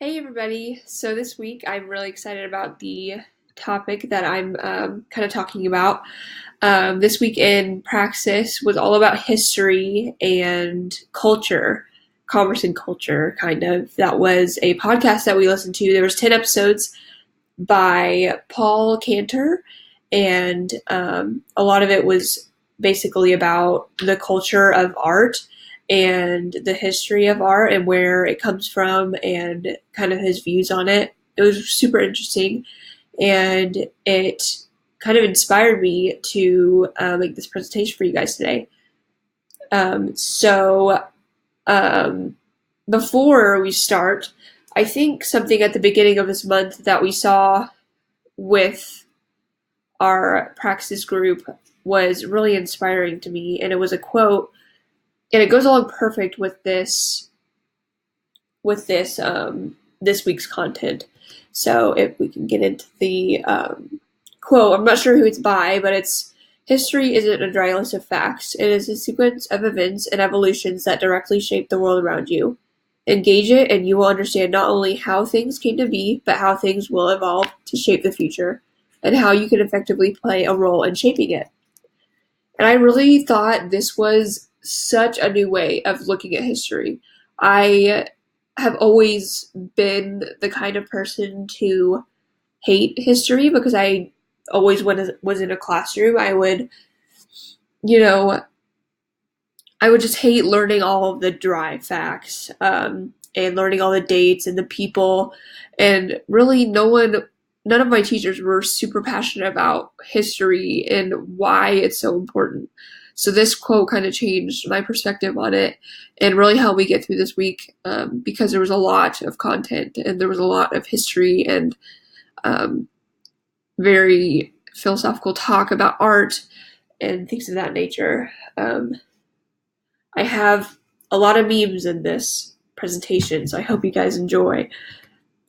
Hey everybody! So this week I'm really excited about the topic that I'm kind of talking about. This week in Praxis was all about history and culture, commerce and culture, kind of. That was a podcast that we listened to. There was 10 episodes by Paul Cantor, and a lot of it was basically about the culture of art and the history of art and where it comes from and kind of his views on it. It was super interesting, and it kind of inspired me to make this presentation for you guys today. So, um, before we start, I think something at the beginning of this month that we saw with our Praxis group was really inspiring to me, and it was a quote, and it goes along perfect with this week's content. So if we can get into the quote, I'm not sure who it's by, but it's history isn't a dry list of facts. It is a sequence of events and evolutions that directly shape the world around you. Engage it, and you will understand not only how things came to be, but how things will evolve to shape the future, and how you can effectively play a role in shaping it. And I really thought this was such a new way of looking at history. I have always been the kind of person to hate history because I always, when I was in a classroom, you know, I would just hate learning all of the dry facts, and learning all the dates and the people. And really, none of my teachers were super passionate about history and why it's so important. So this quote kind of changed my perspective on it and really helped me get through this week, because there was a lot of content and there was a lot of history and um, very philosophical talk about art and things of that nature. I have a lot of memes in this presentation, so I hope you guys enjoy.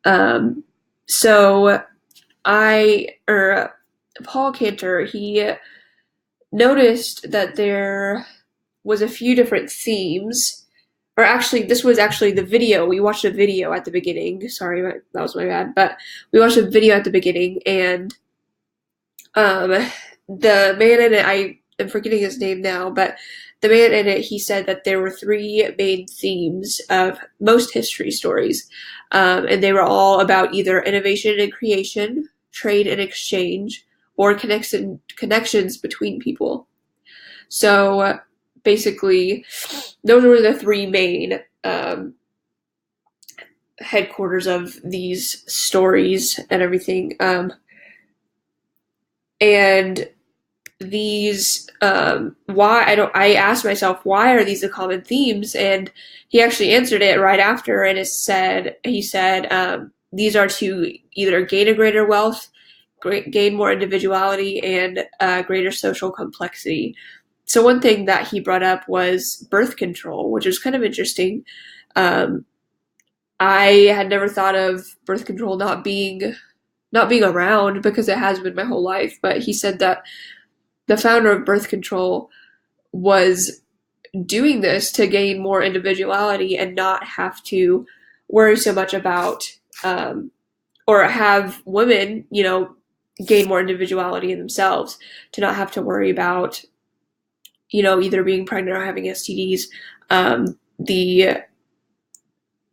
Um, so Paul Cantor, he noticed that there was a few different themes, or actually, this was actually the video. We watched a video at the beginning. Sorry, that was my bad. But we watched a video at the beginning, and um, the man in it, I am forgetting his name now, but the man in it, he said that there were three main themes of most history stories, and they were all about either innovation and creation, trade and exchange, or connections between people. So basically, those were the three main headquarters of these stories and everything. And these why I asked myself, why are these the common themes, and he actually answered it right after, and he said, these are to either gain a greater wealth, gain more individuality, and greater social complexity. So one thing that he brought up was birth control, which is kind of interesting. um, I had never thought of birth control not being around, because it has been my whole life, but he said that the founder of birth control was doing this to gain more individuality and not have to worry so much about, or have women, gain more individuality in themselves, to not have to worry about, either being pregnant or having STDs.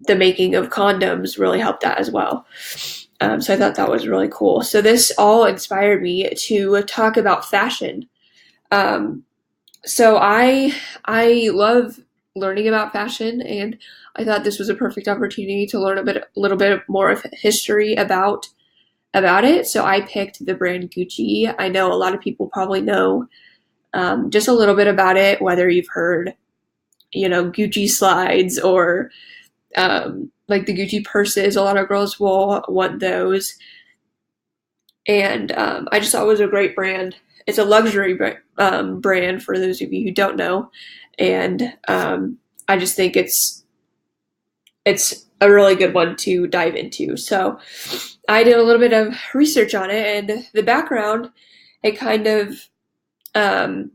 The making of condoms really helped that as well. So I thought that was really cool. So this all inspired me to talk about fashion. Um, so I love learning about fashion, and I thought this was a perfect opportunity to learn a little bit more of history about it. So I picked the brand Gucci. I know a lot of people probably know just a little bit about it, whether you've heard, Gucci slides or like the Gucci purses. A lot of girls will want those, and I just thought it was a great brand. It's a luxury brand for those of you who don't know, and I just think it's a really good one to dive into. So I did a little bit of research on it, and the background, it kind of um,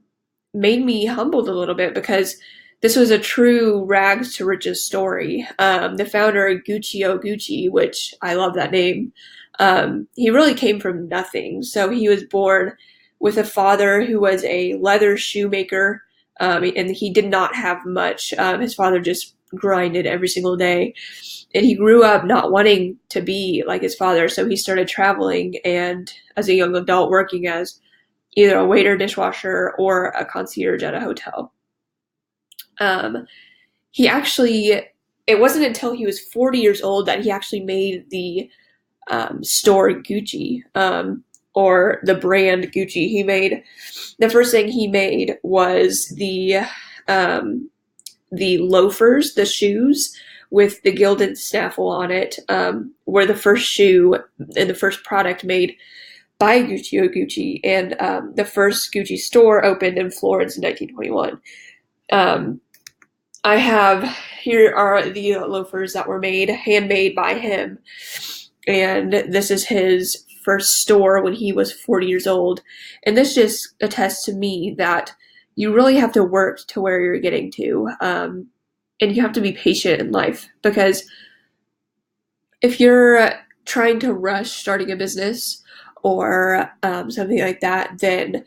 made me humbled a little bit, because this was a true rags to riches story. The founder, Guccio Gucci, which I love that name, he really came from nothing. So he was born with a father who was a leather shoemaker, and he did not have much. His father just grinded every single day. And he grew up not wanting to be like his father, so he started traveling and, as a young adult, working as either a waiter, dishwasher, or a concierge at a hotel. Um, he actually, it wasn't until he was 40 years old that he actually made the store Gucci, or the brand Gucci. The first thing he made was the loafers, the shoes with the gilded snaffle on it, were the first shoe and the first product made by Guccio Gucci, and the first Gucci store opened in Florence in 1921. I have Here are the loafers that were handmade by him, and this is his first store when he was 40 years old. And this just attests to me that you really have to work to where you're getting to, and you have to be patient in life, because if you're trying to rush starting a business or something like that, then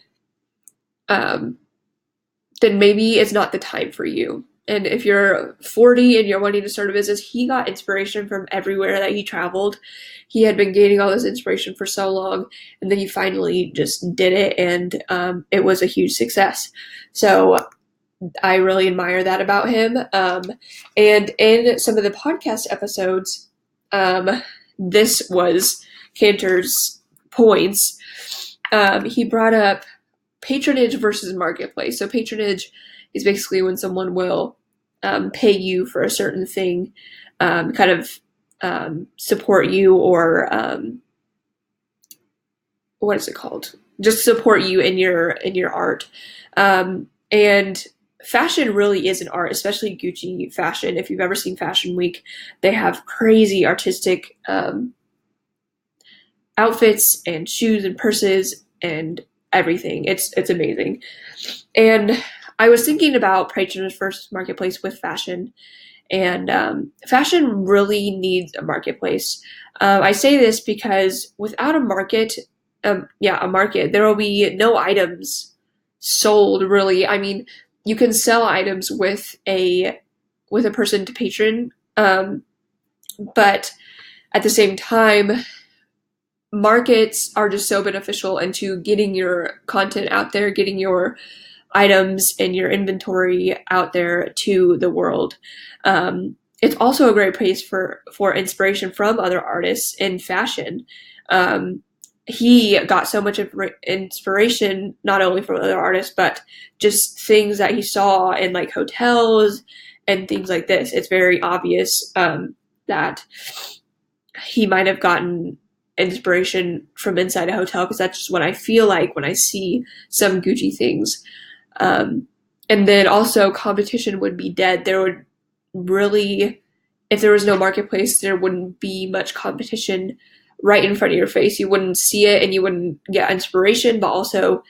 maybe it's not the time for you. And if you're 40 and you're wanting to start a business, he got inspiration from everywhere that he traveled. He had been gaining all this inspiration for so long, and then he finally just did it, and it was a huge success. So I really admire that about him. And in some of the podcast episodes, this was Cantor's points. He brought up patronage versus marketplace. So patronage is basically when someone will pay you for a certain thing, kind of support you, or what is it called? Just support you in your art. And fashion really is an art, especially Gucci fashion. If you've ever seen Fashion Week, they have crazy artistic outfits and shoes and purses and everything. It's amazing. And I was thinking about patronage versus marketplace with fashion, and fashion really needs a marketplace. I say this because without a market, there will be no items sold, really. I mean, you can sell items with a person to patron, but at the same time, markets are just so beneficial into getting your content out there, getting your items and your inventory out there to the world. It's also a great place for inspiration from other artists in fashion. He got so much inspiration not only from other artists, but just things that he saw in like hotels and things like this. It's very obvious that he might have gotten inspiration from inside a hotel, because that's just what I feel like when I see some Gucci things. And then also competition would be dead. There would really, if there was no marketplace, there wouldn't be much competition right in front of your face. You wouldn't see it, and you wouldn't get inspiration, but also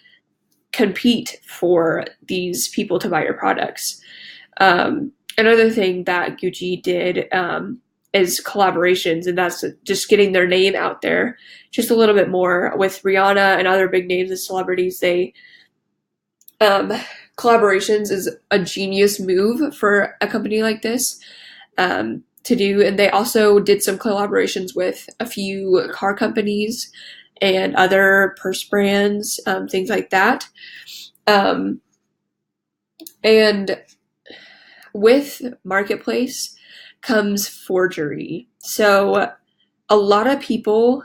compete for these people to buy your products. Another thing that Gucci did is collaborations, and that's just getting their name out there just a little bit more. With Rihanna and other big names and celebrities, collaborations is a genius move for a company like this to do. And they also did some collaborations with a few car companies and other purse brands, things like that. And with marketplace comes forgery. So a lot of people,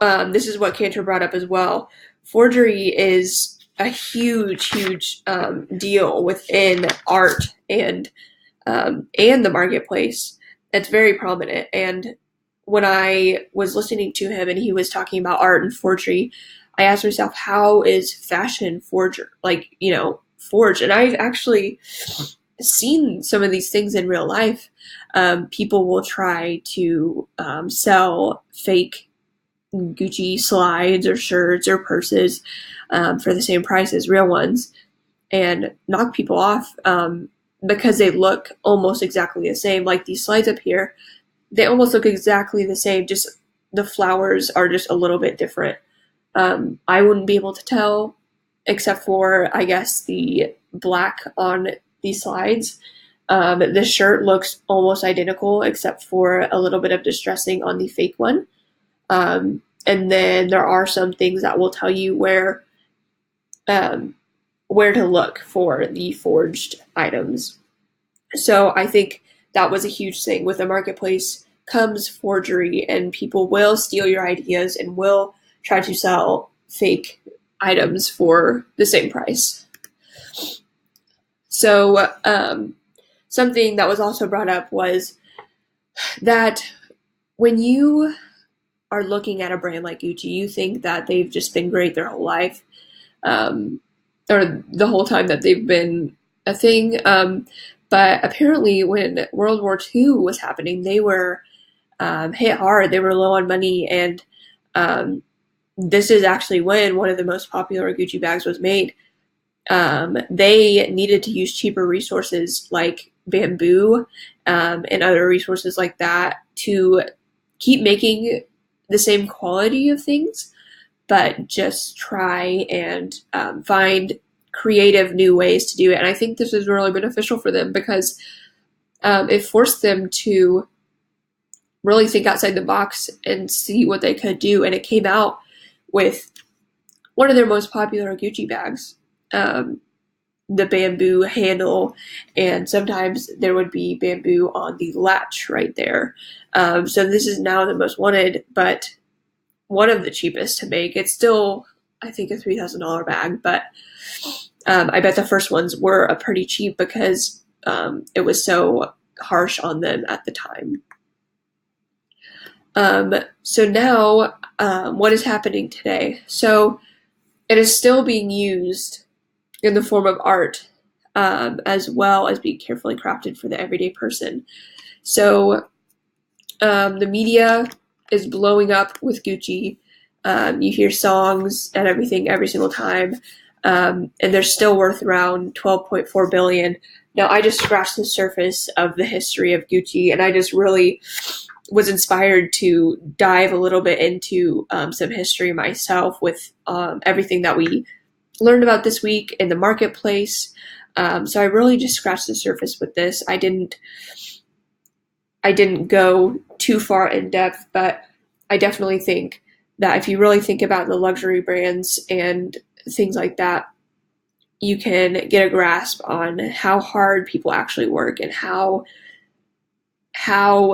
this is what Cantor brought up as well, forgery is a huge deal within art and the marketplace. It's very prominent. And when I was listening to him and he was talking about art and forgery, I asked myself, how is fashion forged? And I've actually seen some of these things in real life. People will try to sell fake Gucci slides or shirts or purses for the same price as real ones, and knock people off because they look almost exactly the same, like these slides up here, they almost look exactly the same, just the flowers are just a little bit different. I wouldn't be able to tell, except for, I guess, the black on these slides. The shirt looks almost identical, except for a little bit of distressing on the fake one. And then there are some things that will tell you where to look for the forged items. So I think that was a huge thing. With the marketplace comes forgery, and people will steal your ideas and will try to sell fake items for the same price. So something that was also brought up was that when you are looking at a brand like Gucci, you think that they've just been great their whole life, or the whole time that they've been a thing. But apparently when World War II was happening, they were hit hard. They were low on money, and this is actually when one of the most popular Gucci bags was made. They needed to use cheaper resources like bamboo and other resources like that to keep making the same quality of things, but just try and find creative new ways to do it. And I think this is really beneficial for them because it forced them to really think outside the box and see what they could do. And it came out with one of their most popular Gucci bags, the bamboo handle, and sometimes there would be bamboo on the latch right there. So this is now the most wanted, but one of the cheapest to make. It's still, I think, a $3,000 bag, but I bet the first ones were pretty cheap because it was so harsh on them at the time. So now, what is happening today? So it is still being used in the form of art, as well as being carefully crafted for the everyday person. So the media is blowing up with Gucci. You hear songs and everything every single time, and they're still worth around $12.4 billion. Now, I just scratched the surface of the history of Gucci, and I just really was inspired to dive a little bit into some history myself with everything that we learned about this week in the marketplace. So I really just scratched the surface with this. I didn't go too far in depth, but I definitely think that if you really think about the luxury brands and things like that, you can get a grasp on how hard people actually work and how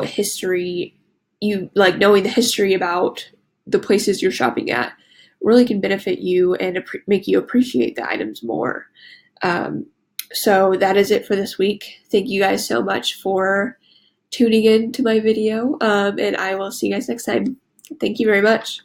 history, you like knowing the history about the places you're shopping at really can benefit you and make you appreciate the items more. So that is it for this week. Thank you guys so much for tuning in to my video, and I will see you guys next time. Thank you very much.